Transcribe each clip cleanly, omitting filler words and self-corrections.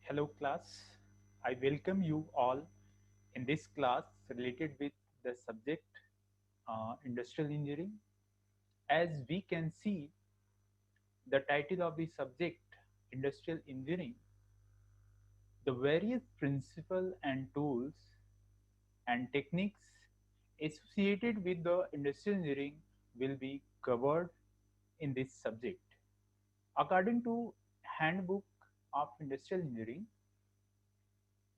Hello class, I welcome you all in this class related with the subject industrial engineering. As we can see, the title of the subject industrial engineering, the various principles and tools and techniques associated with the industrial engineering will be covered in this subject. According to Handbook of Industrial Engineering,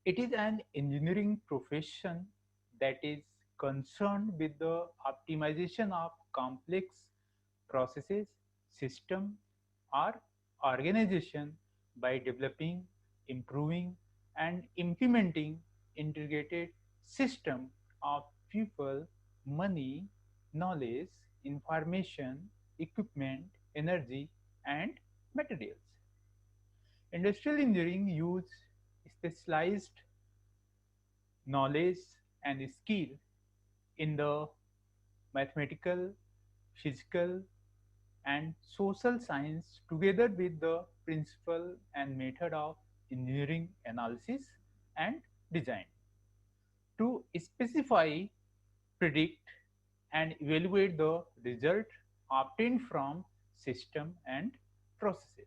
it is an engineering profession that is concerned with the optimization of complex processes, system, or organization by developing, improving, and implementing integrated system of people, money, knowledge, information, equipment, energy, and materials. Industrial engineering use specialized knowledge and skill in the mathematical, physical, and social science together with the principle and method of engineering analysis and design to specify, predict, and evaluate the result obtained from system and processes.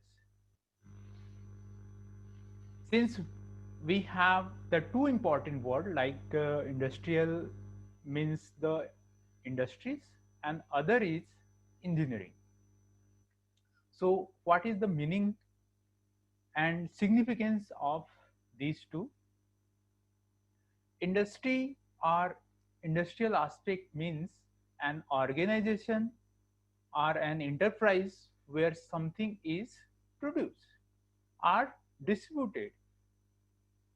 Since we have the two important word like industrial means the industries and other is engineering. So what is the meaning and significance of these two? Industry or industrial aspect means an organization or an enterprise where something is produced or distributed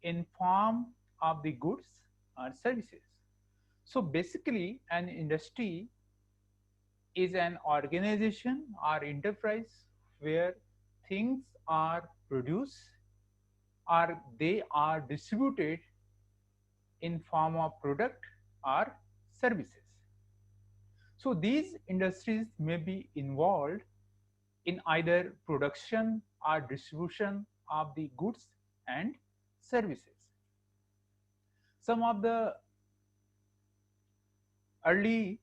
in form of the goods or services. So basically an industry is an organization or enterprise where things are produced or they are distributed in form of product or services. So these industries may be involved in either production or distribution of the goods and services. Some of the early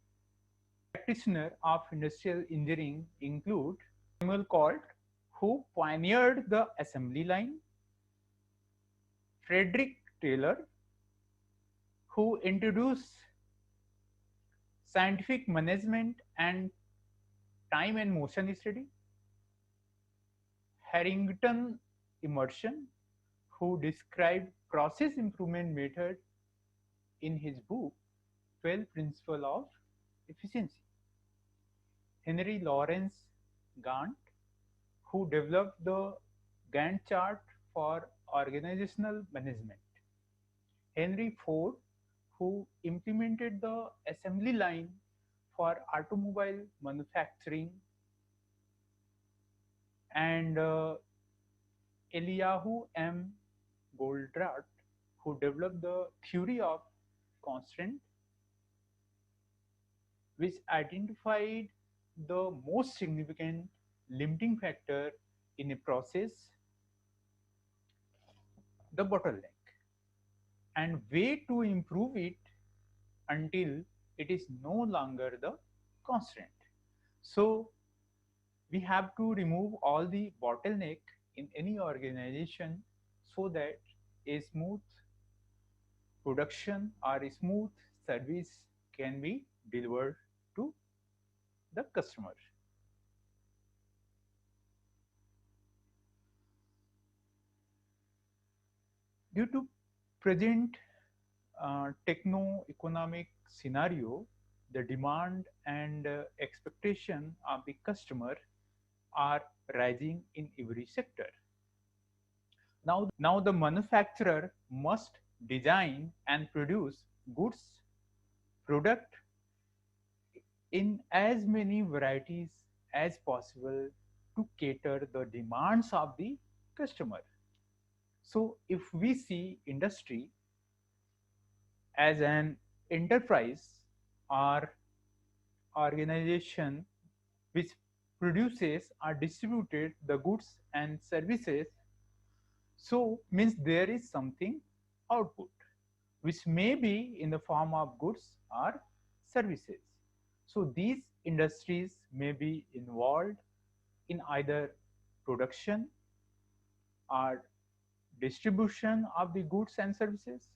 practitioners of industrial engineering include Samuel Colt, who pioneered the assembly line, Frederick Taylor, who introduced scientific management and time and motion study, Harrington Emerson, who described process improvement method in his book 12 Principles of Efficiency, Henry Lawrence Gantt, who developed the Gantt chart for organizational management, Henry Ford, who implemented the assembly line for automobile manufacturing, and Eliyahu M. Goldratt, who developed the theory of constant, which identified the most significant limiting factor in a process, the bottleneck, and way to improve it until it is no longer the constant. So we have to remove all the bottleneck in any organization so that a smooth production or a smooth service can be delivered to the customer. Due to present techno-economic scenario, the demand and expectation of the customer are rising in every sector. Now the manufacturer must design and produce goods, product in as many varieties as possible to cater the demands of the customer. So if we see industry as an enterprise or organization which produces or distributed the goods and services, So means there is something output, which may be in the form of goods or services. So these industries may be involved in either production or distribution of the goods and services.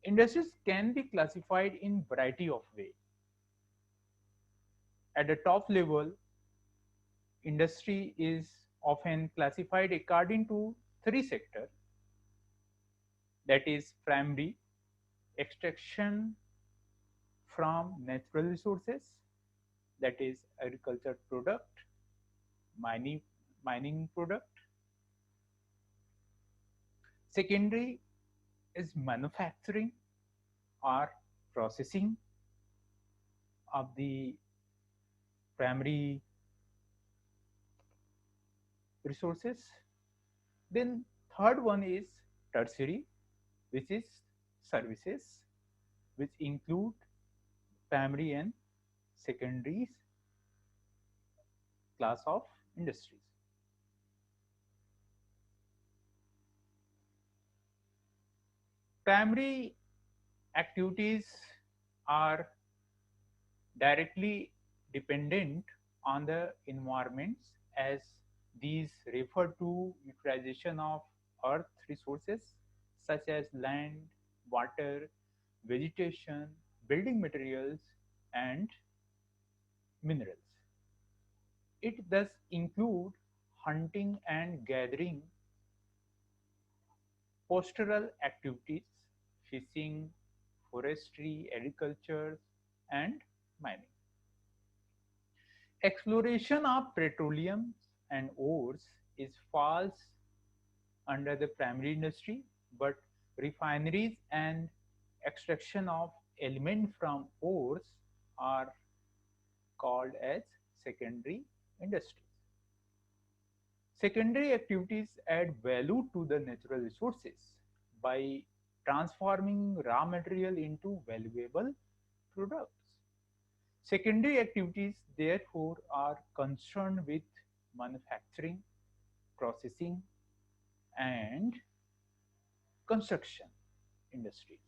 Industries can be classified in variety of ways. At the top level, industry is often classified according to three sectors, that is primary, extraction from natural resources, that is agriculture product, mining mining product. Secondary is manufacturing or processing of the primary resources. Then third one is tertiary, which is services, which include primary and secondary class of industries. Primary activities are directly dependent on the environments, as these refer to utilization of earth resources such as land, water, vegetation, building materials, and minerals. It thus include hunting and gathering, pastoral activities, fishing, forestry, agriculture, and mining. Exploration of petroleum and ores is falls under the primary industry, but refineries and extraction of element from ores are called as secondary industries. Secondary activities add value to the natural resources by transforming raw material into valuable products. Secondary activities, therefore, are concerned with manufacturing, processing, and construction industries.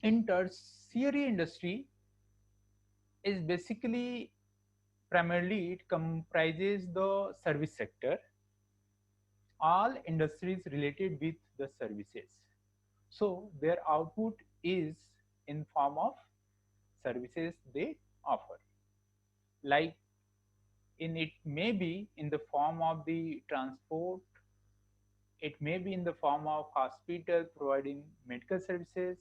In tertiary industry is basically primarily it comprises the service sector, all industries related with the services. So their output is in form of services they offer. Like in it may be in the form of the transport, it may be in the form of hospital providing medical services,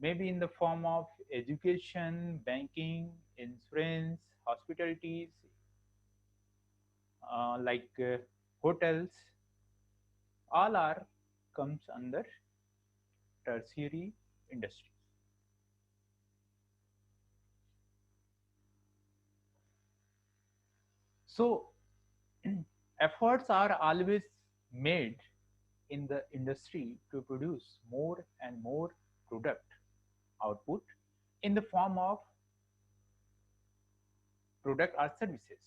maybe in the form of education, banking, insurance, hospitalities, hotels, all are comes under tertiary industries. So efforts are always made in the industry to produce more and more product output in the form of product or services,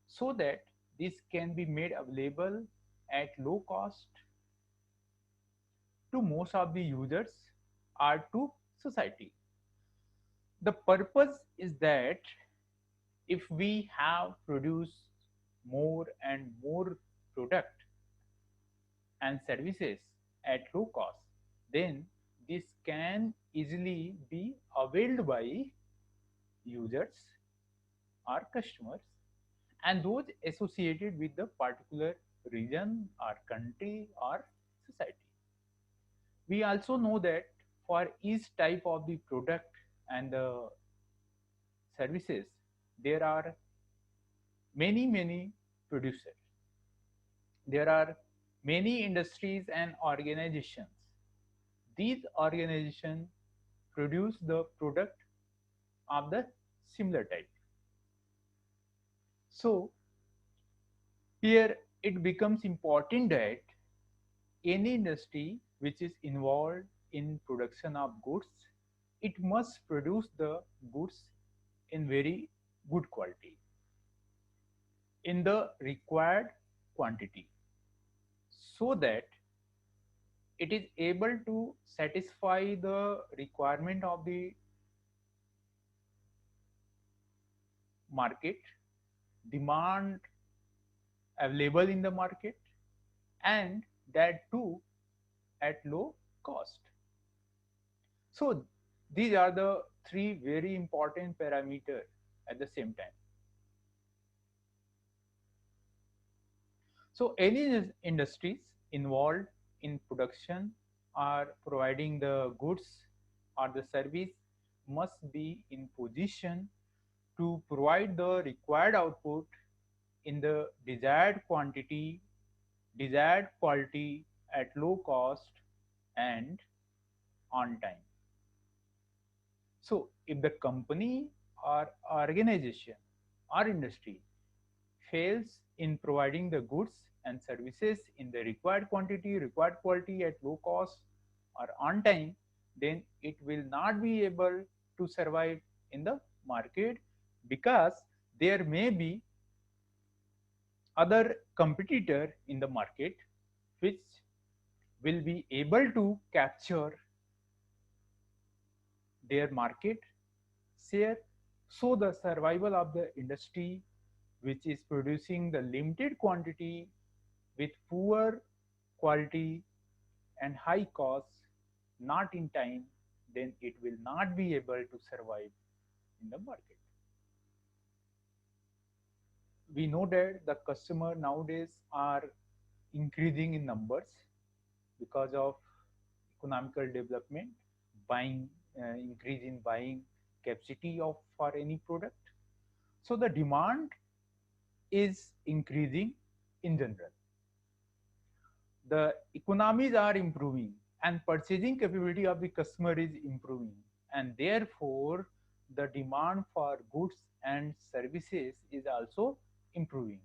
so that this can be made available at low cost to most of the users or to society. The purpose is that if we have produced more and more product and services at low cost, then this can easily be availed by users or customers and those associated with the particular region or country or society. We also know that for each type of the product and the services, there are many producers. There are many industries and organizations. These organizations produce the product of the similar type. So here it becomes important that any industry which is involved in production of goods, it must produce the goods in very good quality in the required quantity so that it is able to satisfy the requirement of the market, demand available in the market, and that too at low cost. So these are the three very important parameters at the same time. So any industries involved in production or providing the goods or the service must be in position to provide the required output in the desired quantity, desired quality at low cost and on time. So if the company or organization or industry fails in providing the goods and services in the required quantity, required quality at low cost or on time, then it will not be able to survive in the market because there may be other competitor in the market which will be able to capture their market share. So the survival of the industry which is producing the limited quantity with poor quality and high cost not in time, then it will not be able to survive in the market. We know that the customer nowadays are increasing in numbers because of economical development, buying increase in buying capacity of for any product. So the demand is increasing in general. The economies are improving and purchasing capability of the customer is improving, and therefore the demand for goods and services is also improving.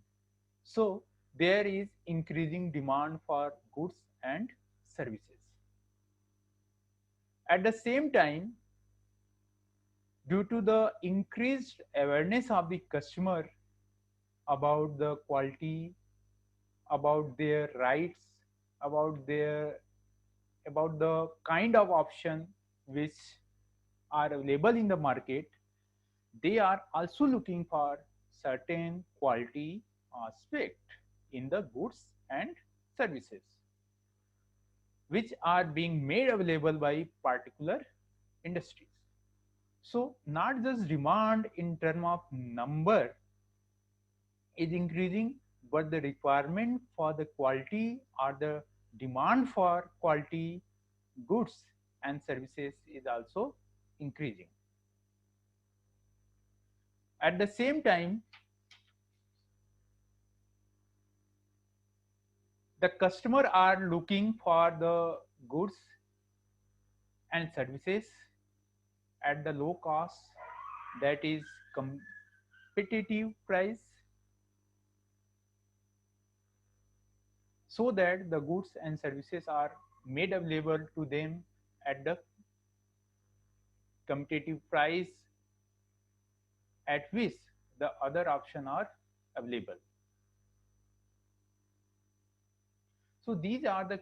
So there is increasing demand for goods and services. At the same time, due to the increased awareness of the customer about the quality, about their rights, about their about the kind of option which are available in the market, they are also looking for certain quality aspect in the goods and services which are being made available by particular industries. So not just demand in terms of number is increasing, but the requirement for the quality or the demand for quality goods and services is also increasing. At the same time, the customer are looking for the goods and services at the low cost, that is competitive price, so that the goods and services are made available to them at the competitive price at which the other option are available. So these are the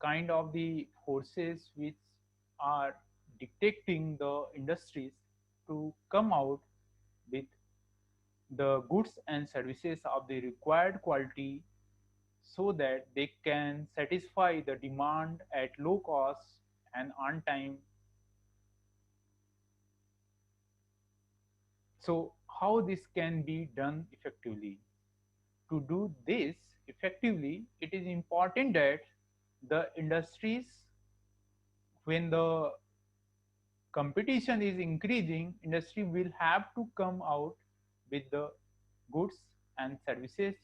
kind of the forces which are dictating the industries to come out with the goods and services of the required quality so that they can satisfy the demand at low cost and on time. So how this can be done effectively? To do this effectively, it is important that the industries, when the competition is increasing, industry will have to come out with the goods and services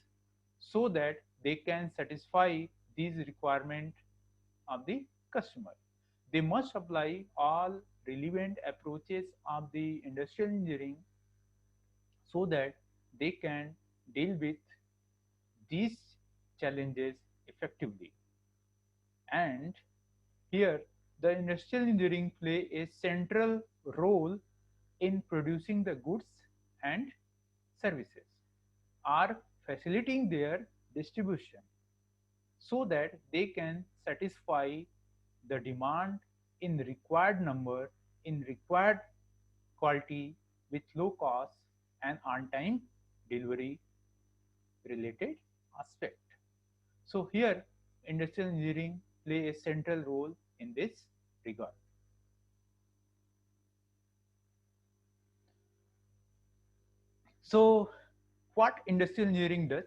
so that they can satisfy these requirements of the customer. They must apply all relevant approaches of the industrial engineering so that they can deal with these challenges effectively. And here, the industrial engineering play a central role in producing the goods and services are facilitating their distribution so that they can satisfy the demand in required number, in required quality, with low cost and on time delivery related aspect. So here industrial engineering play a central role in this regard. So what industrial engineering does,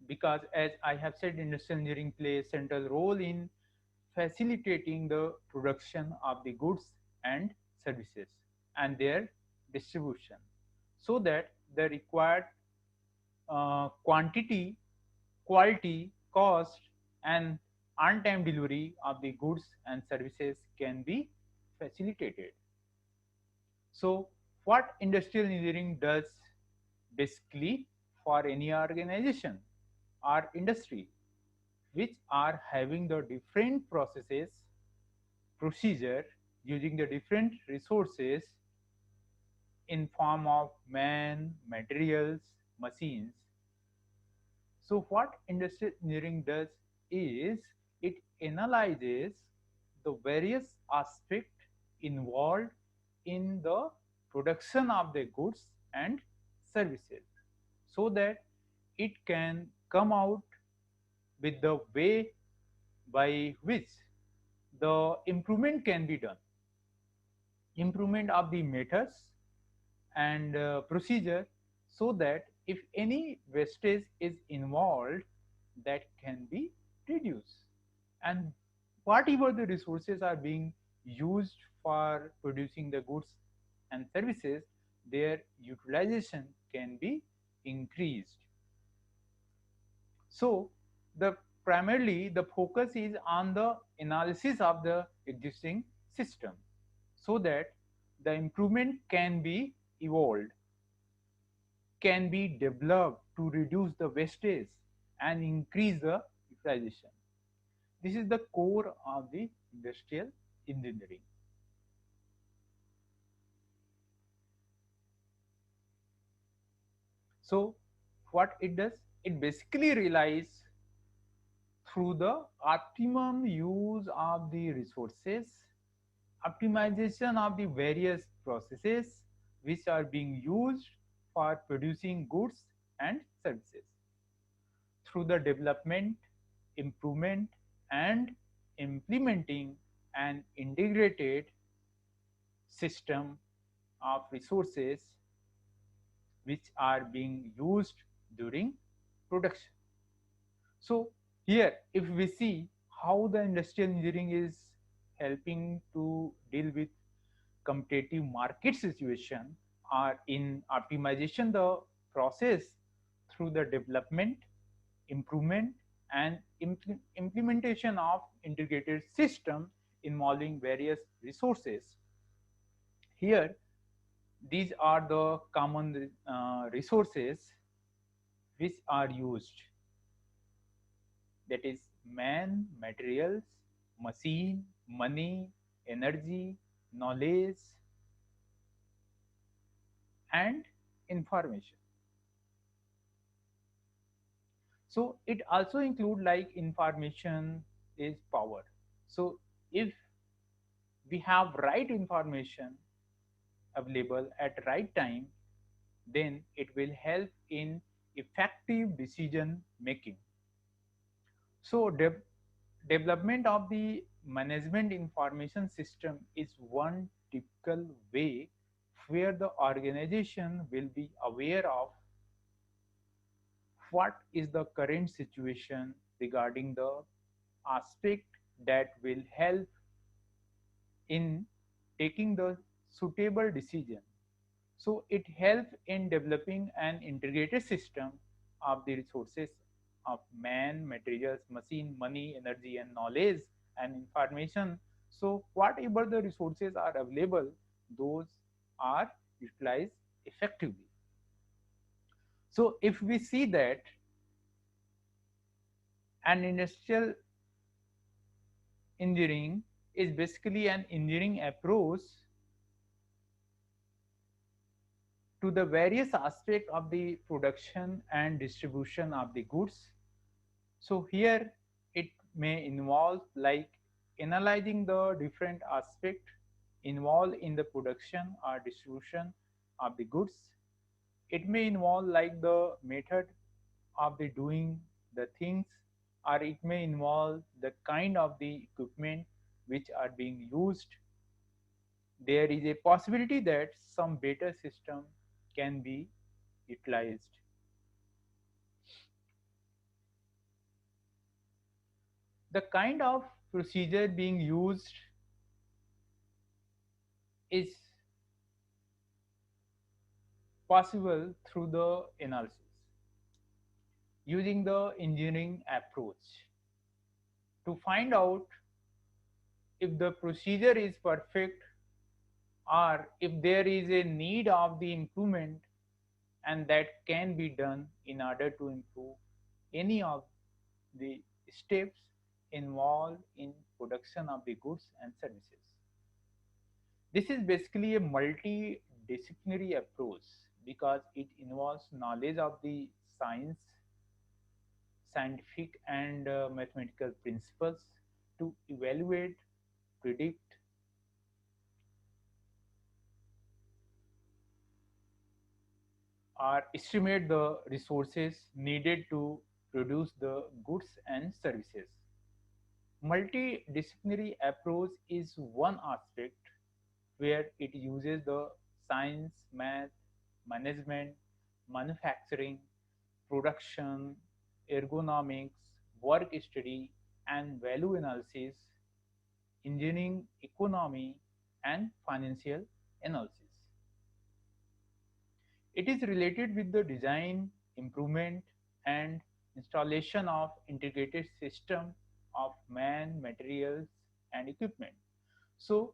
because as I have said, industrial engineering plays a central role in facilitating the production of the goods and services and their distribution so that the required quantity, quality, cost, and on time delivery of the goods and services can be facilitated. So, what industrial engineering does basically for any organization or industry which are having the different processes, procedure, using the different resources in form of man, materials, machines. So what industrial engineering does is it analyzes the various aspects involved in the production of the goods and services so that it can come out with the way by which the improvement can be done, improvement of the methods and procedure, so that if any wastage is involved, that can be reduced, and whatever the resources are being used for producing the goods and services, their utilization can be increased. So the primarily the focus is on the analysis of the existing system so that the improvement can be evolved, can be developed to reduce the wastage and increase the utilization. This is the core of the industrial engineering. So what it does, it basically relies through the optimum use of the resources, optimization of the various processes which are being used for producing goods and services through the development, improvement, and implementing an integrated system of resources which are being used during production. So here, if we see how the industrial engineering is helping to deal with competitive market situation or in optimization the process through the development, improvement, and implementation of integrated system involving various resources. Here, these are the common resources which are used, that is man, materials, machine, money, energy, knowledge, and information. So it also include like information is power. So if we have right information available at right time, then it will help in effective decision making. So development of the management information system is one typical way where the organization will be aware of what is the current situation regarding the aspect that will help in taking the suitable decision. So it helps in developing an integrated system of the resources of man, materials, machine, money, energy, and knowledge and information. So whatever the resources are available, those are utilized effectively. So if we see that an industrial engineering is basically an engineering approach to the various aspects of the production and distribution of the goods. So here it may involve like analyzing the different aspects involved in the production or distribution of the goods. It may involve like the method of the doing the things, or it may involve the kind of the equipment which are being used. There is a possibility that some better system can be utilized. The kind of procedure being used is possible through the analysis using the engineering approach to find out if the procedure is perfect or if there is a need of the improvement, and that can be done in order to improve any of the steps involved in production of the goods and services. This is basically a multidisciplinary approach because it involves knowledge of the science, scientific and mathematical principles to evaluate, predict, or estimate the resources needed to produce the goods and services. Multidisciplinary approach is one aspect where it uses the science, math, management, manufacturing, production, ergonomics, work study, and value analysis, engineering, economy, and financial analysis. It is related with the design, improvement, and installation of integrated system of man, materials, and equipment. So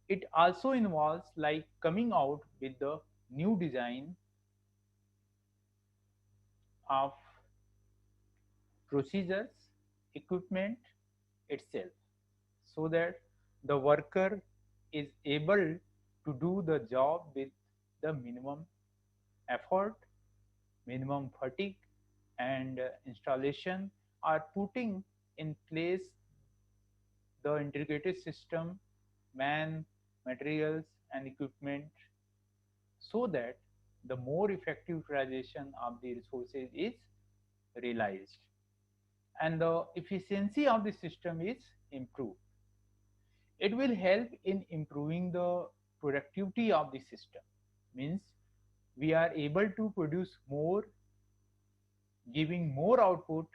it also involves like coming out with the new design of procedures, equipment itself, so that the worker is able to do the job with the minimum effort, minimum fatigue, and installation, are putting in place the integrated system, man, materials, and equipment, so that the more effective utilization of the resources is realized and the efficiency of the system is improved. It will help in improving the productivity of the system. Means we are able to produce more, giving more output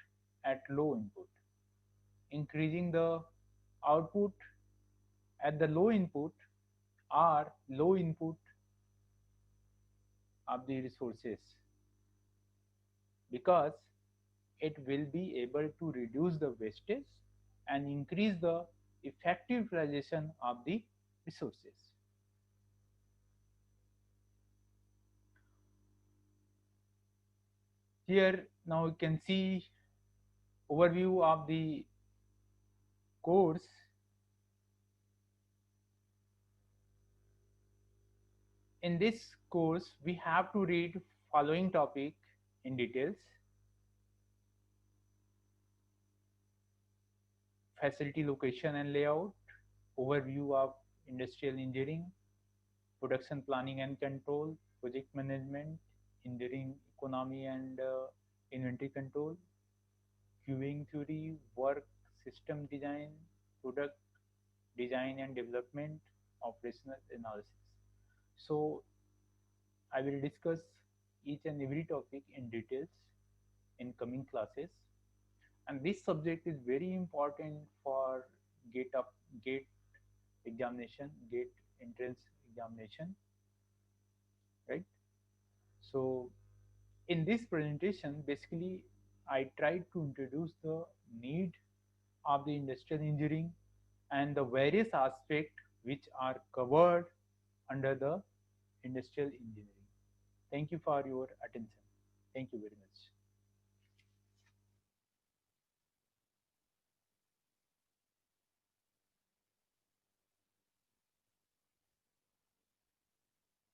at low input, increasing the output at the low input or low input of the resources, because it will be able to reduce the wastage and increase the effective utilization of the resources. Here now you can see overview of the course. In this course we have to read following topic in details: facility location and layout, overview of industrial engineering, production planning and control, project management, engineering economy and inventory control, queuing theory, work system design, product design and development, operational analysis. So I will discuss each and every topic in details in coming classes. And this subject is very important for gate examination, gate entrance examination, right? So in this presentation, basically I tried to introduce the need of the industrial engineering and the various aspects which are covered under the industrial engineering. Thank you for your attention. Thank you very much.